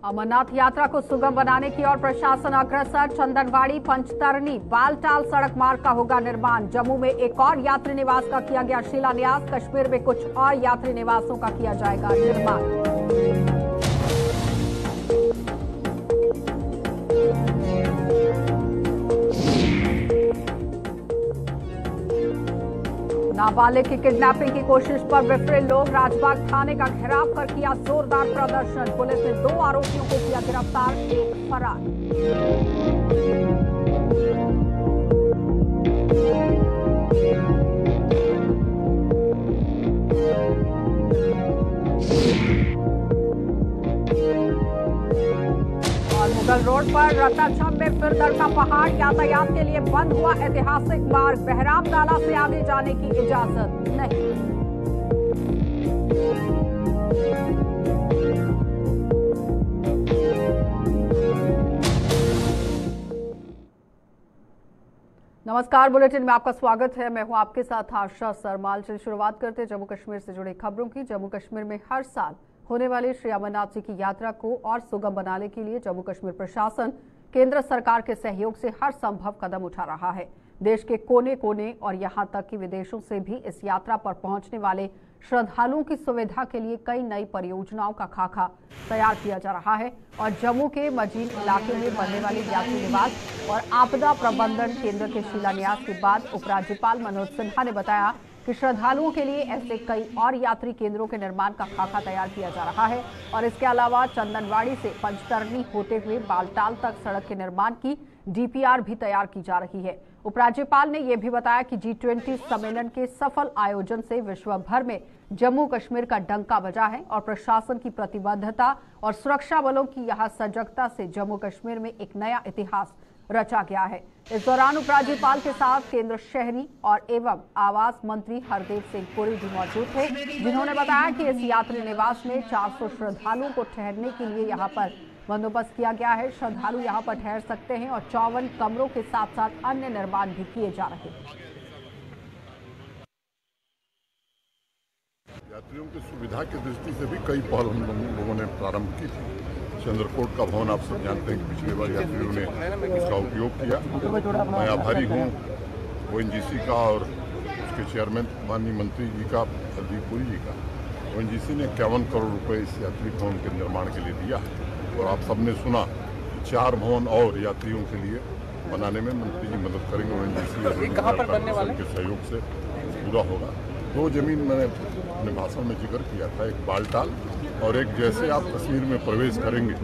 अमरनाथ यात्रा को सुगम बनाने की ओर प्रशासन अग्रसर। चंदनवाड़ी पंचतरणी बालटाल सड़क मार्ग का होगा निर्माण। जम्मू में एक और यात्री निवास का किया गया शिलान्यास। कश्मीर में कुछ और यात्री निवासों का किया जाएगा निर्माण। नाबालिग की किडनैपिंग की कोशिश पर विफल लोग राजबाग थाने का घेराव कर किया जोरदार प्रदर्शन। पुलिस ने 2 आरोपियों को किया गिरफ्तार, एक फरार। मुगल रोड पर रत्नाचम में फिर दरका पहाड़। यातायात के लिए बंद हुआ ऐतिहासिक मार्ग। बहराम नाला से आने जाने की इजाजत नहीं। नमस्कार, बुलेटिन में आपका स्वागत है। मैं हूं आपके साथ आशा सरमाल। चलिए शुरुआत करते हैं जम्मू कश्मीर से जुड़ी खबरों की। जम्मू कश्मीर में हर साल होने वाली श्री अमरनाथ जी की यात्रा को और सुगम बनाने के लिए जम्मू कश्मीर प्रशासन केंद्र सरकार के सहयोग से हर संभव कदम उठा रहा है। देश के कोने कोने और यहां तक कि विदेशों से भी इस यात्रा पर पहुंचने वाले श्रद्धालुओं की सुविधा के लिए कई नई परियोजनाओं का खाका तैयार किया जा रहा है। और जम्मू के मजीन इलाके में बनने वाले यात्री निवास और आपदा प्रबंधन केंद्र के शिलान्यास के बाद उपराज्यपाल मनोज सिन्हा ने बताया कि श्रद्धालुओं के लिए ऐसे कई और यात्री केंद्रों के निर्माण का खाका तैयार किया जा रहा है। और इसके अलावा चंदनवाड़ी से पंचतरणी होते हुए बालटाल तक सड़क के निर्माण की डीपीआर भी तैयार की जा रही है। उपराज्यपाल ने यह भी बताया कि G20 सम्मेलन के सफल आयोजन से विश्व भर में जम्मू कश्मीर का डंका बजा है और प्रशासन की प्रतिबद्धता और सुरक्षा बलों की यहां सजगता से जम्मू कश्मीर में एक नया इतिहास रचा गया है। इस दौरान उपराज्यपाल के साथ केंद्र शहरी और एवं आवास मंत्री हरदीप सिंह पुरी भी मौजूद थे, जिन्होंने बताया कि इस यात्री निवास में 400 श्रद्धालुओं को ठहरने के लिए यहां पर बंदोबस्त किया गया है। श्रद्धालु यहां पर ठहर सकते हैं और 54 कमरों के साथ साथ अन्य निर्माण भी किए जा रहे हैं। यात्रियों की सुविधा की दृष्टि से भी कई पहल हम लोगों ने प्रारंभ की थी। चंद्रकोट का भवन आप सब जानते हैं कि पिछले बार यात्रियों ने इसका उपयोग किया। मैं आभारी हूँ ONGC का और उसके चेयरमैन माननीय मंत्री जी का, हरदीप पुरी जी का। ONGC ने 51 करोड़ रुपए इस यात्री भवन के निर्माण के लिए दिया और आप सबने सुना 4 भवन और यात्रियों के लिए बनाने में मंत्री जी मदद करेंगे। ONGC के सहयोग से पूरा होगा। 2 जमीन मैंने अपने भाषण में जिक्र किया था, एक बालटाल और एक जैसे आप कश्मीर में प्रवेश करेंगे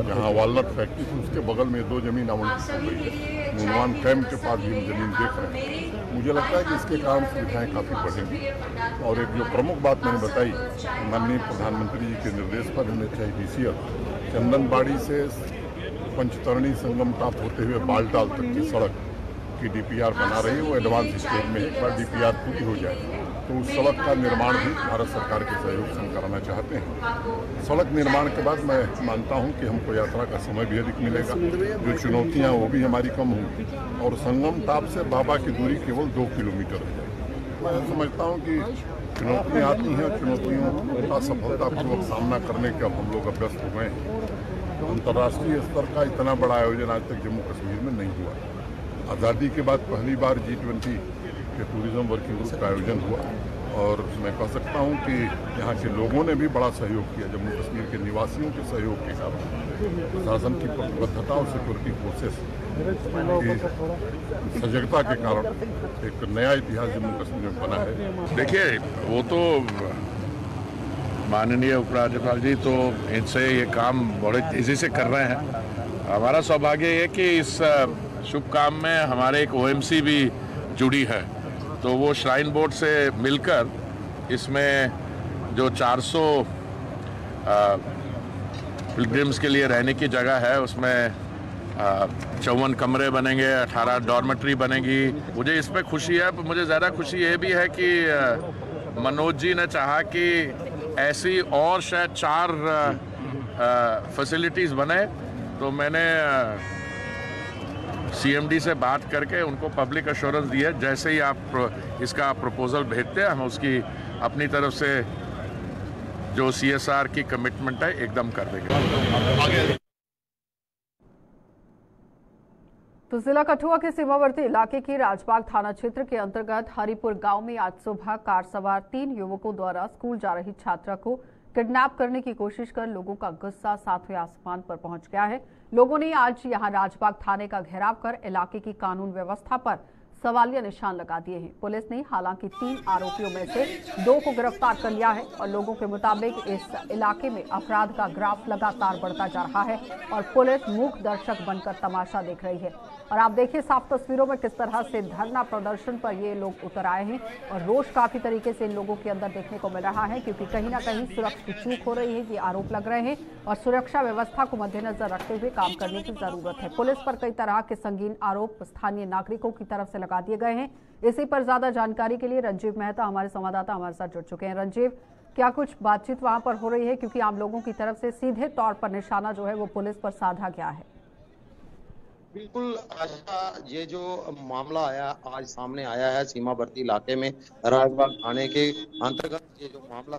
जहाँ वालनट फैक्ट्री थी उसके बगल में 2 जमीन आवंटित हो गई है। मुनवान कैंप के पास भी हम जमीन देख रहे हैं। मुझे लगता है कि इसके कारण सुविधाएं काफ़ी बढ़ेंगी। और एक जो प्रमुख बात मैंने बताई, माननीय प्रधानमंत्री जी के निर्देश पर NHIDCL चंदनबाड़ी से पंचतरणी संगम प्राप्त होते हुए बालटाल तक की सड़क की DPR बना रही है। वो एडवांस स्टेज में एक बार DPR पूरी हो जाए तो उस सड़क का निर्माण भी भारत सरकार के सहयोग से हम कराना चाहते हैं। सड़क निर्माण के बाद मैं मानता हूं कि हमको यात्रा का समय भी अधिक मिलेगा, जो चुनौतियां वो भी हमारी कम होंगी और संगम ताप से बाबा की दूरी केवल 2 किलोमीटर है। मैं समझता हूं कि चुनौतियां आती हैं और चुनौतियों का सफलतापूर्वक सामना करने के अब हम लोग अभ्यस्त हो गए हैं। अंतर्राष्ट्रीय स्तर का इतना बड़ा आयोजन आज तक जम्मू कश्मीर में नहीं हुआ। आज़ादी के बाद पहली बार G20 के टूरिज्म वर्किंग ग्रुप का आयोजन हुआ और मैं कह सकता हूं कि यहाँ के लोगों ने भी बड़ा सहयोग किया। जम्मू कश्मीर के निवासियों के सहयोग के कारण, प्रशासन की प्रतिबद्धता और सिक्योरिटी फोर्सेस की सजगता के कारण एक नया इतिहास जम्मू कश्मीर में बना है। देखिए, वो तो माननीय उपराज्यपाल जी तो इनसे ये काम बड़े तेजी से कर रहे हैं। हमारा सौभाग्य है कि इस शुभ काम में हमारे एक OMC भी जुड़ी है, तो वो श्राइन बोर्ड से मिलकर इसमें जो 400 पिलग्रिम्स के लिए रहने की जगह है उसमें 54 कमरे बनेंगे, 18 डॉर्मेट्री बनेगी। मुझे इस पे खुशी है। मुझे ज़्यादा खुशी ये भी है कि मनोज जी ने चाहा कि ऐसी और शायद 4 फैसिलिटीज़ बने, तो मैंने CMD से बात करके उनको पब्लिक अश्योरेंस दी है। जैसे ही आप इसका प्रपोजल भेजते हैं हम उसकी अपनी तरफ से जो CSR की कमिटमेंट है एकदम कर देंगे। तो जिला कठुआ के सीमावर्ती इलाके की राजबाग थाना क्षेत्र के अंतर्गत हरिपुर गांव में आज सुबह कार सवार 3 युवकों द्वारा स्कूल जा रही छात्रा को किडनैप करने की कोशिश कर लोगों का गुस्सा सातवें आसमान पर पहुंच गया है। लोगों ने आज यहां राजबाग थाने का घेराव कर इलाके की कानून व्यवस्था पर सवालिया निशान लगा दिए हैं। पुलिस ने हालांकि 3 आरोपियों में से 2 को गिरफ्तार कर लिया है और लोगों के मुताबिक इस इलाके में अपराध का ग्राफ लगातार बढ़ता जा रहा है और पुलिस मूक दर्शक बनकर तमाशा देख रही है। और आप देखिए साफ तस्वीरों में किस तरह से धरना प्रदर्शन पर ये लोग उतर आए हैं और रोष काफी तरीके से इन लोगों के अंदर देखने को मिल रहा है, क्योंकि कहीं ना कहीं सुरक्षा की चूक हो रही है, ये आरोप लग रहे हैं और सुरक्षा व्यवस्था को मद्देनजर रखते हुए काम करने की जरूरत है। पुलिस पर कई तरह के संगीन आरोप स्थानीय नागरिकों की तरफ से लगा दिए गए हैं। इसी पर ज्यादा जानकारी के लिए रंजीव मेहता हमारे संवाददाता हमारे साथ जुड़ चुके हैं। रंजीव, क्या कुछ बातचीत वहां पर हो रही है, क्योंकि आम लोगों की तरफ से सीधे तौर पर निशाना जो है वो पुलिस पर साधा गया है? बिल्कुल आशा, ये जो मामला आज सामने आया है सीमावर्ती इलाके में राजबाग थाने के अंतर्गत, ये जो मामला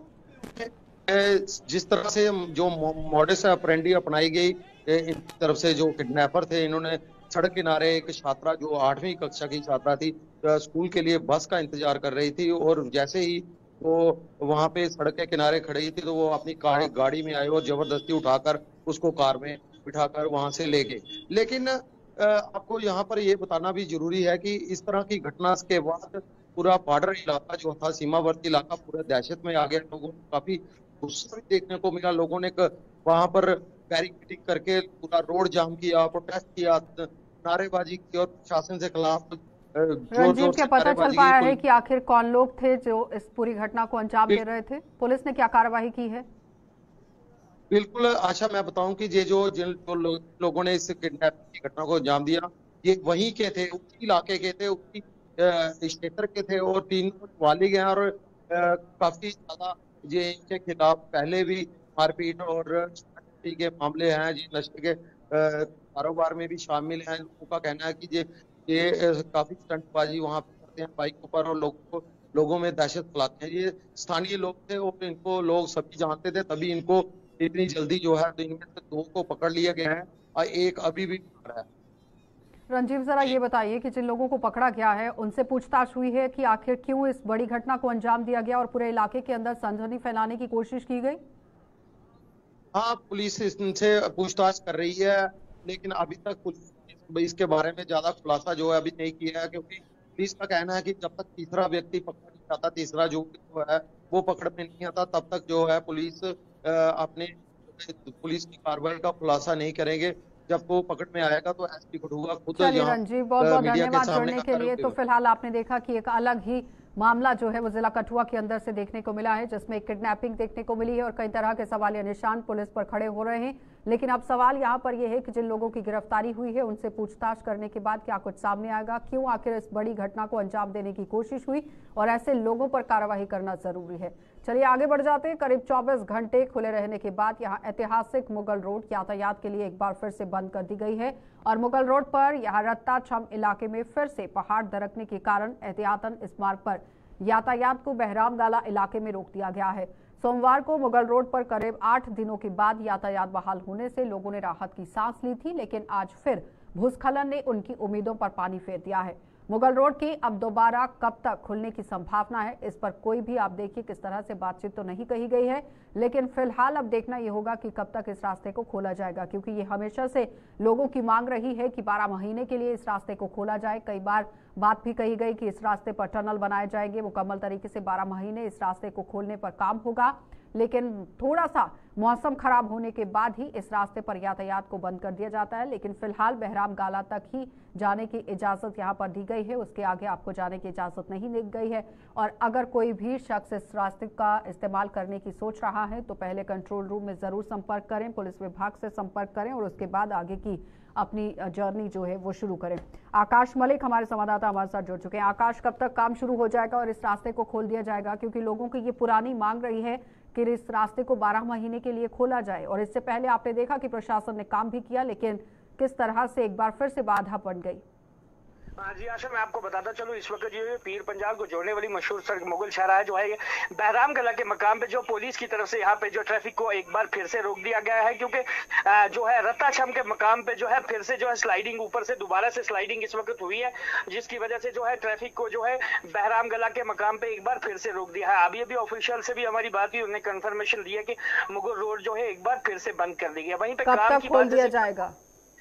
जिस तरह से जो मॉडस ऑपरेंडी अपनाई गई इनकी तरफ से, जो किडनैपर थे इन्होंने सड़क किनारे एक छात्रा जो 8वीं कक्षा की छात्रा थी, स्कूल के लिए बस का इंतजार कर रही थी और जैसे ही वो वहां पे सड़क के किनारे खड़ी थी तो वो अपनी गाड़ी में आए और जबरदस्ती उठाकर उसको कार में बिठाकर वहां से ले गए। लेकिन आपको यहाँ पर ये बताना भी जरूरी है कि इस तरह की घटना के बाद पूरा बॉर्डर इलाका जो था, सीमावर्ती इलाका, पूरा दहशत में आ गया। लोगों को काफी गुस्सा भी देखने को मिला। लोगों ने वहां पर बैरिकेडिंग करके पूरा रोड जाम किया, प्रोटेस्ट किया, नारेबाजी की और प्रशासन से खिलाफ रंजीव, क्या पता चल पाया है कि आखिर कौन लोग थे जो इस पूरी घटना को अंजाम दे रहे थे? पुलिस ने क्या कार्रवाई की है? बिल्कुल आशा, मैं बताऊं कि ये जिन लोगों ने इस किडनैपिंग की घटना को अंजाम दिया, ये वहीं के थे, उसी इलाके के थे, उसी क्षेत्र के थे और 3 बालिग हैं और काफी ज्यादा ये इनके खिलाफ पहले भी मारपीट और के मामले हैं। ये नशे के कारोबार में भी शामिल हैं। लोगों का कहना है कि ये काफी स्टंटबाजी वहां पे करते हैं बाइकों पर और लोगों में दहशत फैलाते हैं। ये स्थानीय लोग थे और इनको लोग सभी जानते थे, तभी इनको इतनी जल्दी जो है इनमें से 2 को पकड़ लिया गया है और एक अभी भी पकड़ा है। रंजीव, जरा ये बताइए कि जिन लोगों को पकड़ा गया है उनसे पूछताछ हुई है कि आखिर क्यों इस बड़ी घटना को अंजाम दिया गया और पूरे इलाके के अंदर सनसनी फैलाने की कोशिश की गई? हाँ, पुलिस इनसे पूछताछ कर रही है, लेकिन अभी तक पुलिस इसके बारे में ज्यादा खुलासा जो है अभी नहीं किया है, क्योंकि पुलिस का कहना है कि जब तक तीसरा व्यक्ति पकड़ नहीं आता, तीसरा जो है वो पकड़ में नहीं आता, तब तक जो है पुलिस की कार्रवाई का खुलासा नहीं करेंगे। जब वो पकड़ में आएगा तो एसपी कठुआ खुद। चलिए रंजीव, बहुत बहुत धन्यवाद जुड़ने के लिए। तो फिलहाल आपने देखा कि एक अलग ही मामला जो है वो जिला कठुआ के अंदर से देखने को मिला है, जिसमें किडनैपिंग देखने को मिली है और कई तरह के सवालिया निशान पुलिस पर खड़े हो रहे हैं। लेकिन अब सवाल यहाँ पर यह है कि जिन लोगों की गिरफ्तारी हुई है उनसे पूछताछ करने के बाद क्या कुछ सामने आएगा, क्यों आखिर इस बड़ी घटना को अंजाम देने की कोशिश हुई और ऐसे लोगों पर कार्रवाई करना जरूरी है। चलिए आगे बढ़ जाते हैं। करीब 24 घंटे खुले रहने के बाद यहाँ ऐतिहासिक मुगल रोड यातायात के लिए एक बार फिर से बंद कर दी गई है और मुगल रोड पर यहाँ रत्ता छम इलाके में फिर से पहाड़ दरकने के कारण एहतियातन इस मार्ग पर यातायात को बहराम डाला इलाके में रोक दिया गया है। सोमवार को मुगल रोड पर करीब 8 दिनों के बाद यातायात बहाल होने से लोगों ने राहत की सांस ली थी, लेकिन आज फिर भूस्खलन ने उनकी उम्मीदों पर पानी फेर दिया है। मुगल रोड की अब दोबारा कब तक खुलने की संभावना है, इस पर कोई भी आप देखिए किस तरह से बातचीत तो नहीं कही गई है, लेकिन फिलहाल अब देखना यह होगा कि कब तक इस रास्ते को खोला जाएगा, क्योंकि ये हमेशा से लोगों की मांग रही है कि 12 महीने के लिए इस रास्ते को खोला जाए। कई बार बात भी कही गई कि इस रास्ते पर टनल बनाए जाएंगे, मुकम्मल तरीके से 12 महीने इस रास्ते को खोलने पर काम होगा, लेकिन थोड़ा सा मौसम खराब होने के बाद ही इस रास्ते पर यातायात को बंद कर दिया जाता है। लेकिन फिलहाल बहराम गाला तक ही जाने की इजाजत यहां पर दी गई है, उसके आगे आपको जाने की इजाजत नहीं दी गई है। और अगर कोई भी शख्स इस रास्ते का इस्तेमाल करने की सोच रहा है तो पहले कंट्रोल रूम में जरूर संपर्क करें, पुलिस विभाग से संपर्क करें और उसके बाद आगे की अपनी जर्नी जो है वो शुरू करें। आकाश मलिक हमारे संवाददाता हमारे साथ जुड़ चुके हैं। आकाश, कब तक काम शुरू हो जाएगा और इस रास्ते को खोल दिया जाएगा, क्योंकि लोगों की ये पुरानी मांग रही है कि इस रास्ते को 12 महीने के लिए खोला जाए और इससे पहले आपने देखा कि प्रशासन ने काम भी किया, लेकिन किस तरह से एक बार फिर से बाधा बन गई। हाँ जी आशा, मैं आपको बताता चलूं, इस वक्त जो है पीर पंजाल को जोड़ने वाली मशहूर सड़क मुगल शाहराह जो है बहराम गला के मकाम पे जो पुलिस की तरफ से यहाँ पे जो ट्रैफिक को एक बार फिर से रोक दिया गया है, क्योंकि जो है रत्ता छम के मकाम पे जो है फिर से जो है स्लाइडिंग, ऊपर से दोबारा से स्लाइडिंग इस वक्त हुई है, जिसकी वजह से जो है ट्रैफिक को जो है बहराम गला के मकाम पे एक बार फिर से रोक दिया है। अभी ऑफिशियल से भी हमारी बात हुई, उन्होंने कंफर्मेशन दिया कि मुगल रोड जो है एक बार फिर से बंद कर दी गई। वहीं पे काम की खोल दिया जाएगा?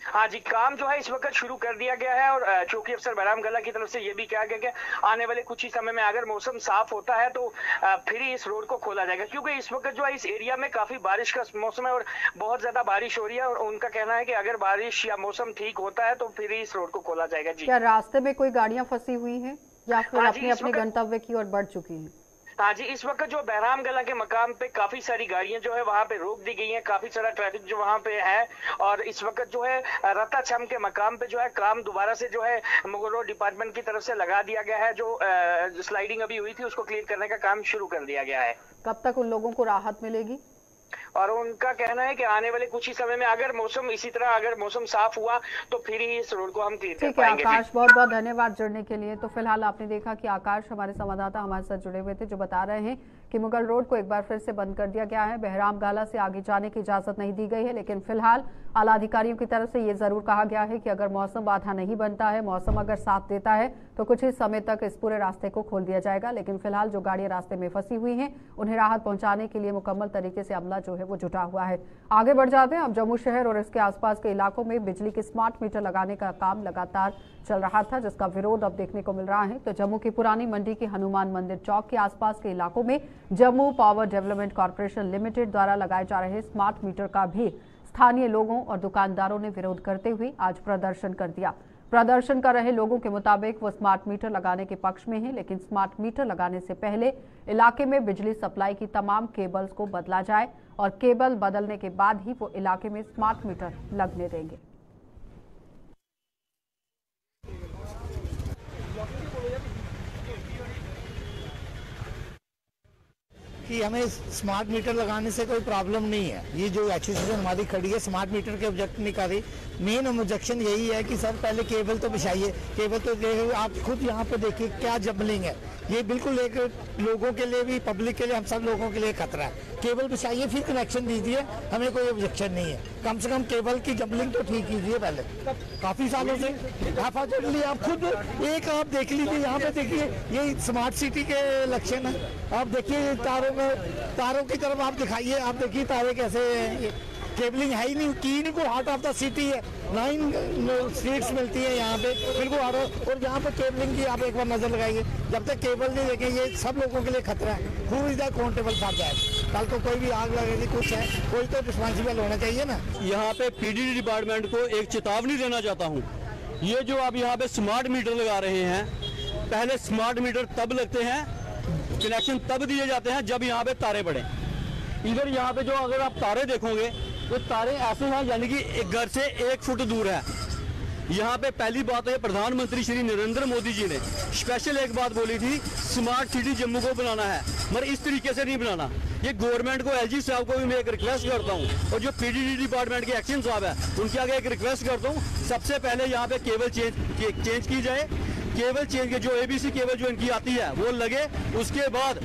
हाँ जी, काम जो है इस वक्त शुरू कर दिया गया है और चौकी अफसर बहराम गला की तरफ से ये भी कहा गया कि आने वाले कुछ ही समय में अगर मौसम साफ होता है तो फिर ही इस रोड को खोला जाएगा, क्योंकि इस वक्त जो है इस एरिया में काफी बारिश का मौसम है और बहुत ज्यादा बारिश हो रही है और उनका कहना है कि अगर बारिश या मौसम ठीक होता है तो फिर ही इस रोड को खोला जाएगा। जी, क्या रास्ते में कोई गाड़ियां फंसी हुई है या फिर अपने गंतव्य की ओर बढ़ चुकी है? हाँ जी, इस वक्त जो बहराम गला के मकाम पे काफी सारी गाड़ियां जो है वहां पे रोक दी गई हैं, काफी सारा ट्रैफिक जो वहां पे है और इस वक्त जो है रत्ता छम के मकाम पे जो है काम दोबारा से जो है मुगल रोड डिपार्टमेंट की तरफ से लगा दिया गया है। जो स्लाइडिंग अभी हुई थी उसको क्लियर करने का काम शुरू कर दिया गया है। कब तक उन लोगों को राहत मिलेगी? और उनका कहना है कि आने वाले कुछ ही समय में अगर मौसम इसी तरह अगर मौसम साफ हुआ तो फिर ही इस रोड को हम क्लियर कर पाएंगे। आकाश, बहुत बहुत धन्यवाद जुड़ने के लिए। तो फिलहाल आपने देखा कि आकाश हमारे संवाददाता हमारे साथ जुड़े हुए थे, जो बता रहे हैं कि मुगल रोड को एक बार फिर से बंद कर दिया गया है। बहराम गाला से आगे जाने की इजाजत नहीं दी गई है, लेकिन फिलहाल आला अधिकारियों की तरफ से ये जरूर कहा गया है कि अगर मौसम बाधा नहीं बनता है, मौसम अगर साथ देता है तो कुछ ही समय तक इस पूरे रास्ते को खोल दिया जाएगा। लेकिन फिलहाल जो गाड़ियां रास्ते में फंसी हुई हैं उन्हें राहत पहुंचाने के लिए मुकम्मल तरीके से अमला जो है वो जुटा हुआ है। आगे बढ़ जाते हैं। अब जम्मू शहर और इसके आसपास के इलाकों में बिजली के स्मार्ट मीटर लगाने का काम लगातार चल रहा था, जिसका विरोध अब देखने को मिल रहा है। तो जम्मू की पुरानी मंडी के हनुमान मंदिर चौक के आसपास के इलाकों में Jammu power development corporation limited द्वारा लगाए जा रहे स्मार्ट मीटर का भी स्थानीय लोगों और दुकानदारों ने विरोध करते हुए आज प्रदर्शन कर दिया। प्रदर्शन कर रहे लोगों के मुताबिक वो स्मार्ट मीटर लगाने के पक्ष में हैं, लेकिन स्मार्ट मीटर लगाने से पहले इलाके में बिजली सप्लाई की तमाम केबल्स को बदला जाए और केबल बदलने के बाद ही वो इलाके में स्मार्ट मीटर लगने देंगे। कि हमें स्मार्ट मीटर लगाने से कोई प्रॉब्लम नहीं है। ये जो एसोसिएशन हमारी खड़ी है स्मार्ट मीटर के ऑब्जेक्ट नहीं कर रही। मेन ऑब्जेक्शन यही है कि सर पहले केबल तो बिछाइए, केबल तो आप खुद यहाँ पे देखिए क्या जबलिंग है। ये बिल्कुल एक लोगों के लिए भी, पब्लिक के लिए, हम सब लोगों के लिए खतरा है। केबल बिछाइए फिर कनेक्शन दीजिए, हमें कोई ऑब्जेक्शन नहीं है। कम से कम केबल की जबलिंग तो ठीक कीजिए पहले। काफी सालों से अनफॉर्चुनेटली आप खुद एक आप देख लीजिए, यहाँ पे देखिए ये स्मार्ट सिटी के लक्षण है। आप देखिए तारों की तरफ आप दिखाइए, आप देखिए तारे कैसे, केबलिंग है ही नहीं, की नहीं, कोई हार्ट ऑफ द सिटी है। 9 स्ट्रीट्स मिलती है यहाँ पे बिल्कुल हार्ट, और यहाँ पे केबलिंग की आप एक बार नजर लगाइए। जब तक केबल नहीं देखेंगे ये सब लोगों के लिए खतरा है। Who is accountable for that? कल को कोई भी आग लगेगी, कुछ है, कोई तो रिस्पॉन्सिबल होना चाहिए ना। यहाँ पे पीडीडी डिपार्टमेंट को एक चेतावनी देना चाहता हूँ। ये जो आप यहाँ पे स्मार्ट मीटर लगा रहे हैं, पहले स्मार्ट मीटर तब लगते हैं, कनेक्शन तब दिए जाते हैं जब यहाँ पे तारे पड़े। इधर यहाँ पे जो अगर आप तारे देखोगे तो तारे ऐसे हैं यानी कि एक घर से 1 फुट दूर है। यहाँ पे पहली बात है, प्रधानमंत्री श्री नरेंद्र मोदी जी ने स्पेशल एक बात बोली थी, स्मार्ट सिटी जम्मू को बनाना है, मगर इस तरीके से नहीं बनाना। ये गवर्नमेंट को, एलजी साहब को भी मैं एक रिक्वेस्ट करता हूँ, और जो पीडीडी डिपार्टमेंट के एक्शन साहब है उनके आगे एक रिक्वेस्ट करता हूँ, सबसे पहले यहाँ पे केबल चेंज की जाए। केबल चेंज के जो एबीसी केबल जो इनकी आती है वो लगे, उसके बाद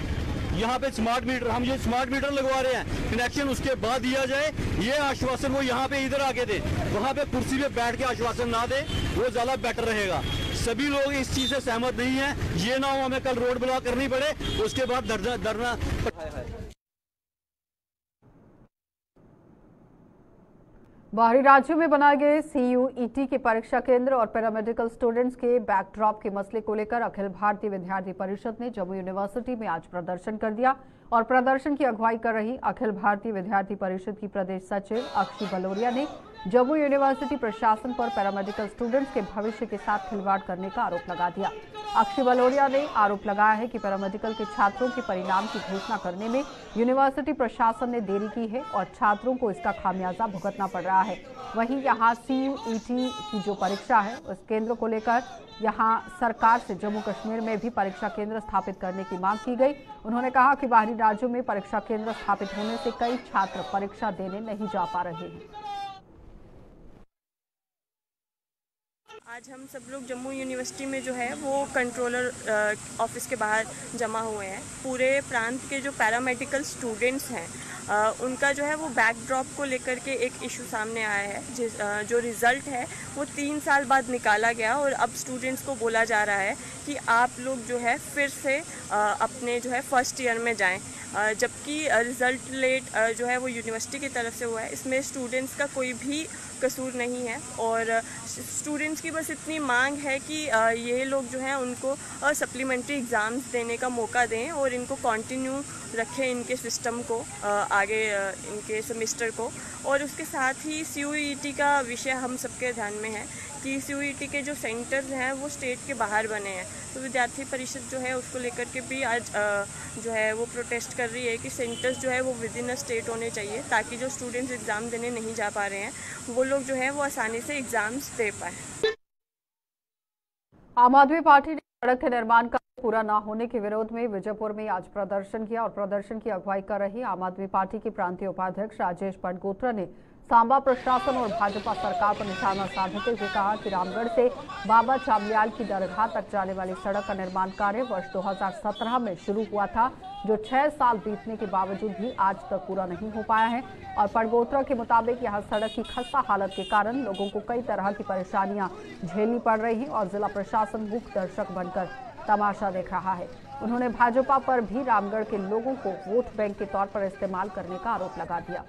यहाँ पे स्मार्ट मीटर, हम ये स्मार्ट मीटर लगवा रहे हैं, कनेक्शन उसके बाद दिया जाए। ये आश्वासन वो यहाँ पे इधर आके दे, वहाँ पे कुर्सी पे बैठ के आश्वासन ना दे, वो ज्यादा बेटर रहेगा। सभी लोग इस चीज से सहमत नहीं है, ये ना हो हमें कल रोड ब्लॉक करनी पड़े, उसके बाद धरना। बाहरी राज्यों में बनाए गए CUET के परीक्षा केंद्र और पैरामेडिकल स्टूडेंट्स के बैकड्रॉप के मसले को लेकर अखिल भारतीय विद्यार्थी परिषद ने जम्मू यूनिवर्सिटी में आज प्रदर्शन कर दिया। और प्रदर्शन की अगुवाई कर रही अखिल भारतीय विद्यार्थी परिषद की प्रदेश सचिव अक्षी बलोरिया ने जम्मू यूनिवर्सिटी प्रशासन पर पैरामेडिकल स्टूडेंट्स के भविष्य के साथ खिलवाड़ करने का आरोप लगा दिया। अक्षी बलोरिया ने आरोप लगाया है कि पैरामेडिकल के छात्रों के परिणाम की घोषणा करने में यूनिवर्सिटी प्रशासन ने देरी की है और छात्रों को इसका खामियाजा भुगतना पड़ रहा है। वहीं यहाँ CUET की जो परीक्षा है उस केंद्र को लेकर यहाँ सरकार से जम्मू कश्मीर में भी परीक्षा केंद्र स्थापित करने की मांग की गई। उन्होंने कहा कि बाहरी राज्यों में परीक्षा केंद्र स्थापित होने से कई छात्र परीक्षा देने नहीं जा पा रहे हैं। आज हम सब लोग जम्मू यूनिवर्सिटी में जो है वो कंट्रोलर ऑफिस के बाहर जमा हुए हैं। पूरे प्रांत के जो पैरामेडिकल स्टूडेंट्स हैं उनका जो है वो बैकड्रॉप को लेकर के एक इशू सामने आया है। जो रिज़ल्ट है वो 3 साल बाद निकाला गया और अब स्टूडेंट्स को बोला जा रहा है कि आप लोग जो है फिर से अपने जो है फर्स्ट ईयर में जाएं, जबकि रिज़ल्ट लेट जो है वो यूनिवर्सिटी की तरफ से हुआ है। इसमें स्टूडेंट्स का कोई भी कसूर नहीं है और स्टूडेंट्स की बस इतनी मांग है कि ये लोग जो हैं उनको सप्लीमेंट्री एग्ज़ाम्स देने का मौका दें और इनको कंटिन्यू रखें इनके सिस्टम को आगे इनके सेमेस्टर को। और उसके साथ ही CUET का विषय हम सबके ध्यान में है कि CUET के जो सेंटर्स हैं वो स्टेट के बाहर बने हैं, तो विद्यार्थी परिषद जो है उसको लेकर के भी आज जो है वो प्रोटेस्ट कर रही है कि सेंटर्स जो है वो विद इन अ स्टेट होने चाहिए, ताकि जो स्टूडेंट्स एग्ज़ाम देने नहीं जा पा रहे हैं वो लोग जो है वो आसानी से एग्ज़ाम्स दे पाए। आम आदमी पार्टी ने सड़क के निर्माण का पूरा न होने के विरोध में विजयपुर में आज प्रदर्शन किया और प्रदर्शन की अगुवाई कर रही आम आदमी पार्टी के प्रांतीय उपाध्यक्ष राजेश पटगोत्रा ने सांबा प्रशासन और भाजपा सरकार पर निशाना साधते हुए कहा कि रामगढ़ से बाबा चामलियाल की दरगाह तक जाने वाली सड़क का निर्माण कार्य वर्ष 2017 में शुरू हुआ था, जो 6 साल बीतने के बावजूद भी आज तक पूरा नहीं हो पाया है। और पटगोत्रा के मुताबिक यहां सड़क की खस्ता हालत के कारण लोगों को कई तरह की परेशानियां झेलनी पड़ रही हैं और जिला प्रशासन मूक दर्शक बनकर तमाशा देख रहा है। उन्होंने भाजपा पर भी रामगढ़ के लोगों को वोट बैंक के तौर पर इस्तेमाल करने का आरोप लगा दिया।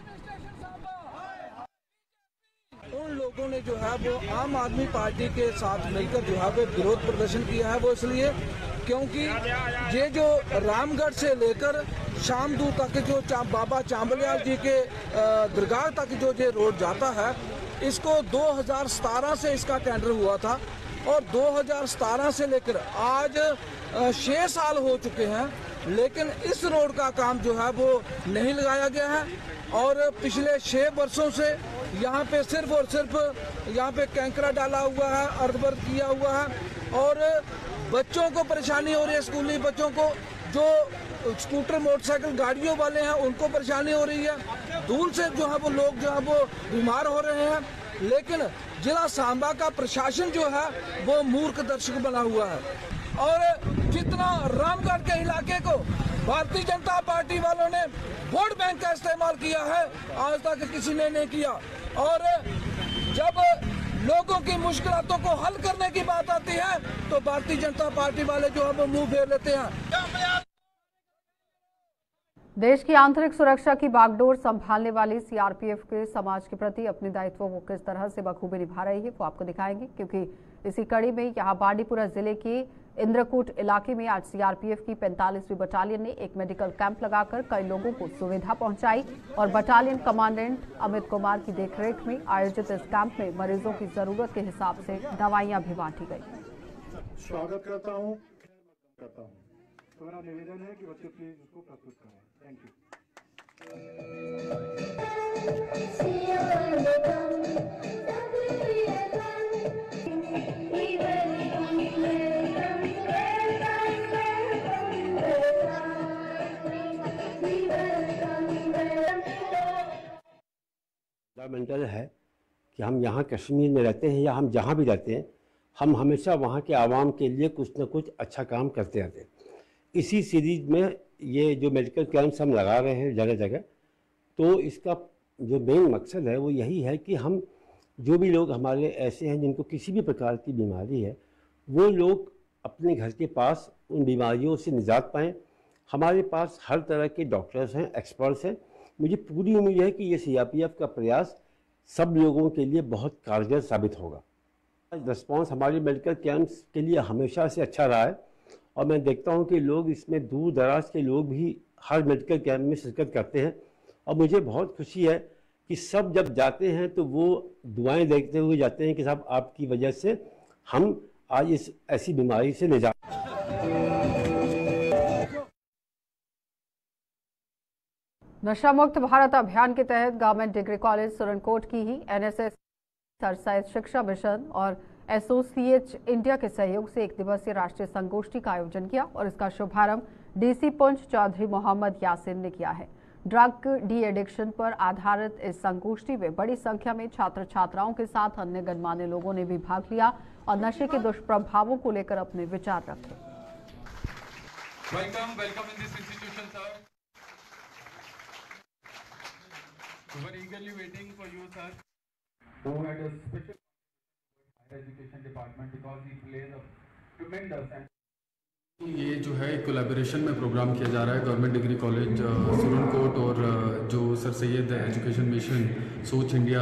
उन लोगों ने जो है वो आम आदमी पार्टी के साथ मिलकर जो है वो विरोध प्रदर्शन किया है, वो इसलिए क्योंकि ये जो रामगढ़ से लेकर शामदू तक जो बाबा चांबलियाल जी के दरगाह तक जो ये रोड जाता है, इसको 2017 से इसका टेंडर हुआ था और 2017 से लेकर आज 6 साल हो चुके हैं, लेकिन इस रोड का काम जो है वो नहीं लगाया गया है। और पिछले 6 वर्षों से यहाँ पे सिर्फ और सिर्फ यहाँ पे कैंकरा डाला हुआ है, अर्धवर्ग किया हुआ है और बच्चों को परेशानी हो रही है। स्कूली बच्चों को, जो स्कूटर मोटरसाइकिल गाड़ियों वाले हैं, उनको परेशानी हो रही है। दूर से जो है वो लोग जो है वो बीमार हो रहे हैं, लेकिन जिला सांबा का प्रशासन जो है वो मूर्ख दर्शक बना हुआ है। और जितना रामगढ़ के इलाके को भारतीय जनता पार्टी वालों ने वोट बैंक का इस्तेमाल किया है, आज तक किसी ने नहीं किया। और जब लोगों की मुश्किलों को हल करने की बात आती है तो भारतीय जनता पार्टी वाले जो है वो मुंह फेर लेते हैं। देश की आंतरिक सुरक्षा की बागडोर संभालने वाली सीआरपीएफ के समाज के प्रति अपने दायित्वों को किस तरह से बखूबी निभा रही है वो आपको दिखाएंगे, क्योंकि इसी कड़ी में यहां बांडीपुरा जिले के इंद्रकूट इलाके में आज सीआरपीएफ की 45वीं बटालियन ने एक मेडिकल कैंप लगाकर कई लोगों को सुविधा पहुंचाई और बटालियन कमांडेंट अमित कुमार की देखरेख में आयोजित इस कैंप में मरीजों की जरूरत के हिसाब से दवाइयां भी बांटी गई। स्वागत करता हूं। तो मेरा निवेदन है कि बच्चे प्लीज इसको प्रस्तुत करें। Thank you. फंडामेंटल है कि हम यहाँ कश्मीर में रहते हैं या हम जहाँ भी रहते हैं, हम हमेशा वहाँ के आवाम के लिए कुछ न कुछ अच्छा काम करते रहते हैं। इसी सीरीज में ये जो मेडिकल कैंप्स हम लगा रहे हैं जगह जगह, तो इसका जो मेन मकसद है वो यही है कि हम जो भी लोग हमारे ऐसे हैं जिनको किसी भी प्रकार की बीमारी है, वो लोग अपने घर के पास उन बीमारियों से निजात पाएँ। हमारे पास हर तरह के डॉक्टर्स हैं, एक्सपर्ट्स हैं। मुझे पूरी उम्मीद है कि ये सीआरपीएफ का प्रयास सब लोगों के लिए बहुत कारगर साबित होगा। रिस्पांस हमारे मेडिकल कैंप्स के लिए हमेशा से अच्छा रहा है और मैं देखता हूं कि लोग इसमें दूर दराज के लोग भी हर मेडिकल कैंप में शिरकत करते हैं और मुझे बहुत खुशी है कि सब जब जाते हैं तो वो दुआएं देखते हुए जाते हैं कि साहब आपकी वजह से हम आज इस ऐसी बीमारी से निजात। नशा मुक्त भारत अभियान के तहत गवर्नमेंट डिग्री कॉलेज सुरनकोट की ही एनएसएस सरसाइज शिक्षा मिशन और एसोसिएट इंडिया के सहयोग से 1 दिवसीय राष्ट्रीय संगोष्ठी का आयोजन किया और इसका शुभारंभ डीसी पुंछ चौधरी मोहम्मद यासिन ने किया है। ड्रग डी एडिक्शन पर आधारित इस संगोष्ठी में बड़ी संख्या में छात्र छात्राओं के साथ अन्य गणमान्य लोगों ने भी भाग लिया और नशे के दुष्प्रभावों को लेकर अपने विचार रखे। Welcome in this institution, sir. We were eagerly waiting for you, sir. Who had a special higher education department because he plays a tremendous and ये जो है एक कोलैबोरेशन में प्रोग्राम किया जा रहा है गवर्नमेंट डिग्री कॉलेज सुरनकोट और जो सर सैयद एजुकेशन मिशन सोच इंडिया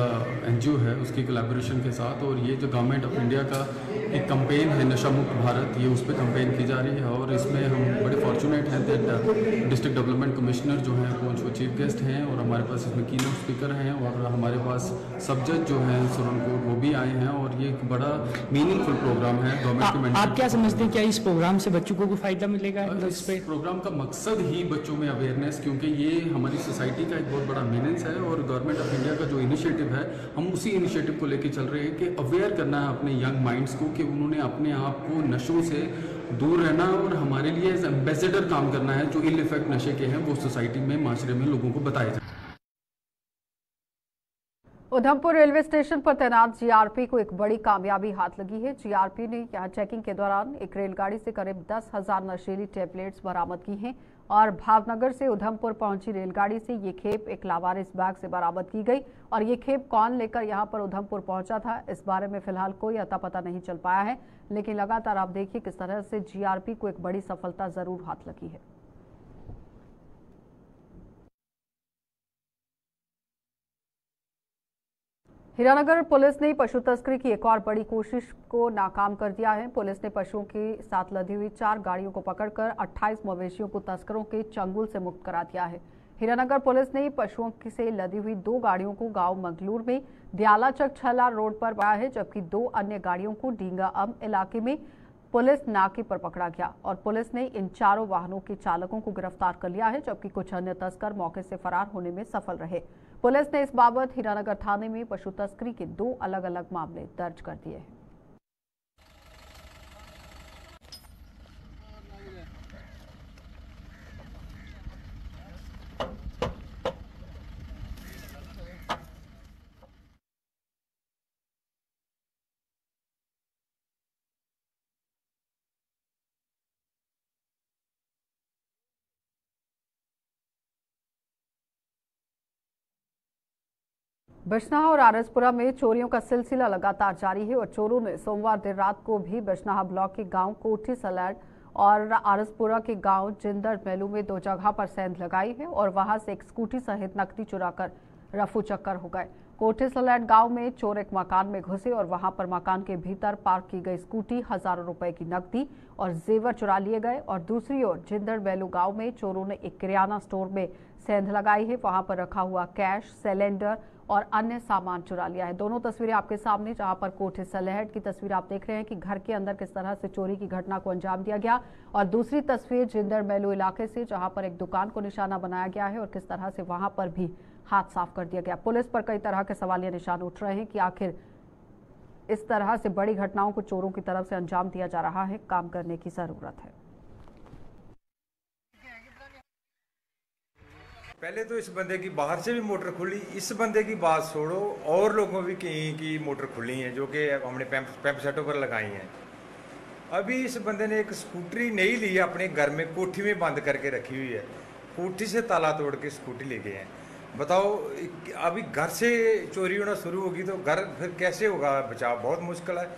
एनजीओ है उसकी कोलैबोरेशन के साथ। और ये जो गवर्नमेंट ऑफ इंडिया का एक कैंपेन है नशा मुक्त भारत, ये उस पर कैंपेन की जा रही है। और इसमें हम बड़े फॉर्चुनेट हैं दैट डिस्ट्रिक्ट डेवलपमेंट कमिश्नर जो हैं वो चीफ गेस्ट हैं और हमारे पास इसमें कीनोट स्पीकर हैं और हमारे पास सब जज जो हैं सुरनकोट वो भी आए हैं। और ये एक बड़ा मीनिंगफुल प्रोग्राम है गवर्नमेंट के। आप क्या समझते हैं, क्या इस प्रोग्राम से बच्चों को फायदा मिलेगा? इस प्रोग्राम का मकसद ही बच्चों में अवेयरनेस, क्योंकि ये हमारी सोसाइटी का एक बहुत बड़ा मीनिंग्स है और गवर्नमेंट ऑफ इंडिया का जो इनिशिएटिव है हम उसी इनिशिएटिव को लेके चल रहे हैं कि अवेयर करना है अपने यंग माइंड्स को कि उन्होंने अपने आप को नशों से दूर रहना और हमारे लिए एज एम्बेसडर काम करना है। जो इल इफेक्ट नशे के हैं वो सोसाइटी में माशरे में लोगों को बताए जाए। उधमपुर रेलवे स्टेशन पर तैनात जीआरपी को एक बड़ी कामयाबी हाथ लगी है। जीआरपी ने यहां चेकिंग के दौरान एक रेलगाड़ी से करीब 10,000 नशीली टैबलेट्स बरामद की हैं और भावनगर से उधमपुर पहुंची रेलगाड़ी से ये खेप एक लावारिस बैग से बरामद की गई। और ये खेप कौन लेकर यहां पर उधमपुर पहुंचा था, इस बारे में फिलहाल कोई अता पता नहीं चल पाया है, लेकिन लगातार आप देखिए किस तरह से जीआरपी को एक बड़ी सफलता जरूर हाथ लगी है। हीरानगर पुलिस ने पशु तस्करी की एक और बड़ी कोशिश को नाकाम कर दिया है। पुलिस ने पशुओं के साथ लदी हुई 4 गाड़ियों को पकड़कर 28 मवेशियों को तस्करों के चंगुल से मुक्त करा दिया है। हीरानगर पुलिस ने पशुओं से लदी हुई 2 गाड़ियों को गांव मंगलूर में दयालाचक छला रोड पर पाया है, जबकि 2 अन्य गाड़ियों को डींगा अम इलाके में पुलिस नाके पर पकड़ा गया और पुलिस ने इन 4 वाहनों के चालकों को गिरफ्तार कर लिया है, जबकि कुछ अन्य तस्कर मौके से फरार होने में सफल रहे। पुलिस ने इस बाबत हीरानगर थाने में पशु तस्करी के 2 अलग-अलग मामले दर्ज कर दिए हैं। बिजनौर और आरसपुरा में चोरियों का सिलसिला लगातार जारी है और चोरों ने सोमवार देर रात को भी बिजनौर ब्लॉक के गांव कोठी सलैड और आरसपुरा के गांव जिंदर मेलू में 2 जगह पर सेंध लगाई है और वहां से एक स्कूटी सहित नकदी चुराकर रफू चक्कर हो गए। कोठी सलैड गांव में चोर एक मकान में घुसे और वहां पर मकान के भीतर पार्क की गई स्कूटी, हजारों रुपए की नकदी और जेवर चुरा लिए गए। और दूसरी ओर जिंदर मेलू गांव में चोरों ने एक किराना स्टोर में सेंध लगाई है, वहां पर रखा हुआ कैश, सिलेंडर और अन्य सामान चुरा लिया है। दोनों तस्वीरें आपके सामने, जहां पर कोठी सलैड की तस्वीर आप देख रहे हैं कि घर के अंदर किस तरह से चोरी की घटना को अंजाम दिया गया और दूसरी तस्वीर जिंदर मेलू इलाके से, जहां पर एक दुकान को निशाना बनाया गया है और किस तरह से वहां पर भी हाथ साफ कर दिया गया। पुलिस पर कई तरह के सवालिया निशान उठ रहे हैं कि आखिर इस तरह से बड़ी घटनाओं को चोरों की तरफ से अंजाम दिया जा रहा है। काम करने की जरूरत है। पहले तो इस बंदे की बाहर से भी मोटर खुली, इस बंदे की बात छोड़ो और लोगों भी कहीं की मोटर खुली है जो कि हमने पैंप सेटों पर लगाई हैं। अभी इस बंदे ने एक स्कूटरी नहीं ली है, अपने घर में कोठी में बंद करके रखी हुई है, कोठी से ताला तोड़ के स्कूटी ले गए हैं। बताओ, अभी घर से चोरी होना शुरू होगी तो घर फिर कैसे होगा बचाव? बहुत मुश्किल है।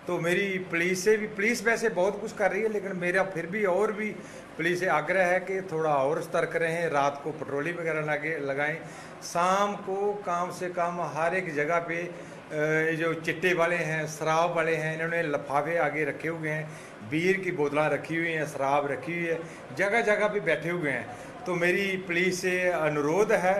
तो मेरी पुलिस से भी, पुलिस वैसे बहुत कुछ कर रही है, लेकिन मेरा फिर भी और भी पुलिस से आग्रह है कि थोड़ा और सतर्क रहें, रात को पेट्रोलिंग वगैरह लगाएं, शाम को कम से कम हर एक जगह पे जो चिट्टे वाले हैं, शराब वाले हैं, इन्होंने लफाफे आगे रखे हुए हैं, बीयर की बोतलें रखी हुई हैं, शराब रखी हुई है, जगह जगह पे बैठे हुए हैं। तो मेरी पुलिस से अनुरोध है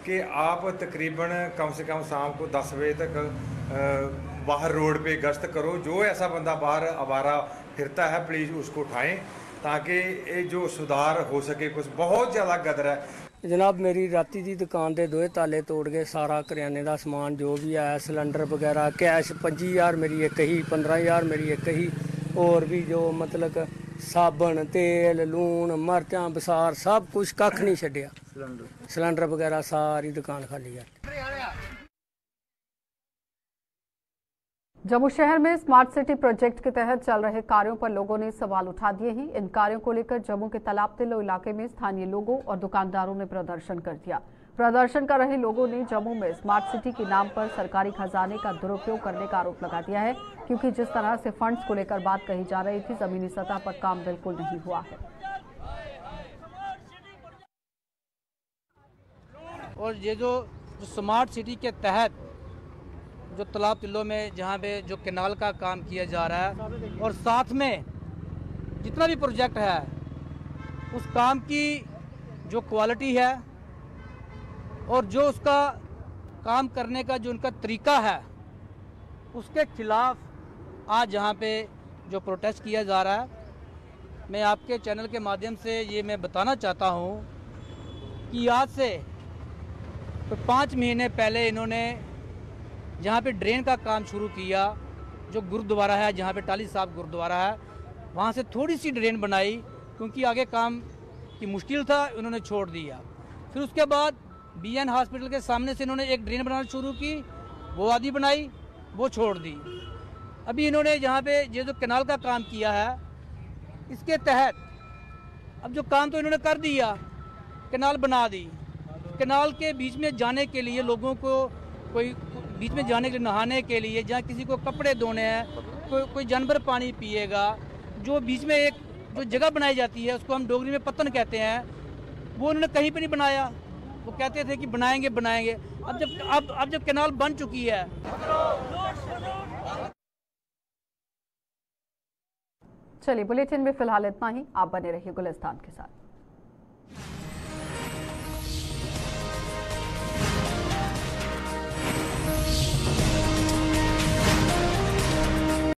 कि आप तकरीबन कम से कम शाम को 10 बजे तक बाहर रोड पे गश्त करो। जो ऐसा बंदा बाहर आवारा फिरता है प्लीज़ उसको उठाएं, ताकि ये जो सुधार हो सके। कुछ बहुत ज़्यादा गदर है। जनाब, मेरी राती दी दुकान दे 2 ताले तोड़ गए, सारा करियाने का समान जो भी है, सिलेंडर वगैरह, कैश 25,000 मेरी एक ही, 15,000 मेरी एक ही, और भी जो मतलब साबन, तेल, लून, मरचां, बसार सब कुछ कख नहीं छड्डिया। सिलेंडर वगैरह सारी दुकान खाली है। जम्मू शहर में स्मार्ट सिटी प्रोजेक्ट के तहत चल रहे कार्यों पर लोगों ने सवाल उठा दिए हैं। इन कार्यों को लेकर जम्मू के तालाब तिल्लो इलाके में स्थानीय लोगों और दुकानदारों ने प्रदर्शन कर दिया। प्रदर्शन कर रहे लोगों ने जम्मू में स्मार्ट सिटी के नाम पर सरकारी खजाने का दुरुपयोग करने का आरोप लगा दिया है, क्योंकि जिस तरह से फंड्स को लेकर बात कही जा रही थी, जमीनी सतह पर काम बिल्कुल नहीं हुआ है। और ये जो स्मार्ट सिटी के तहत जो तालाब तिल्लो में जहाँ पे जो कैनाल का काम किया जा रहा है और साथ में जितना भी प्रोजेक्ट है उस काम की जो क्वालिटी है और जो उसका काम करने का जो उनका तरीका है उसके खिलाफ आज यहाँ पे जो प्रोटेस्ट किया जा रहा है, मैं आपके चैनल के माध्यम से ये मैं बताना चाहता हूँ कि आज से तो 5 महीने पहले इन्होंने जहाँ पे ड्रेन का काम शुरू किया, जो गुरुद्वारा है, जहाँ पे टाली साहब गुरुद्वारा है, वहाँ से थोड़ी सी ड्रेन बनाई क्योंकि आगे काम की मुश्किल था, उन्होंने छोड़ दिया। फिर उसके बाद बीएन हॉस्पिटल के सामने से इन्होंने एक ड्रेन बनाना शुरू की, वो आधी बनाई, वो छोड़ दी। अभी इन्होंने जहाँ पे ये जो कैनाल का काम किया है, इसके तहत अब जो काम तो इन्होंने कर दिया, कैनाल बना दी। कैनाल के बीच में जाने के लिए लोगों को कोई बीच में जाने के लिए, नहाने के लिए, जहाँ किसी को कपड़े धोने हैं, कोई जानवर पानी पिएगा, जो बीच में एक जो जगह बनाई जाती है उसको हम डोगरी में पत्तन कहते हैं, वो उन्होंने कहीं पर नहीं बनाया। वो कहते थे कि बनाएंगे बनाएंगे। अब जब कैनाल बन चुकी है। चलिए, बुलेटिन में फिलहाल इतना ही। आप बने रहिए गुलिस्तान के साथ।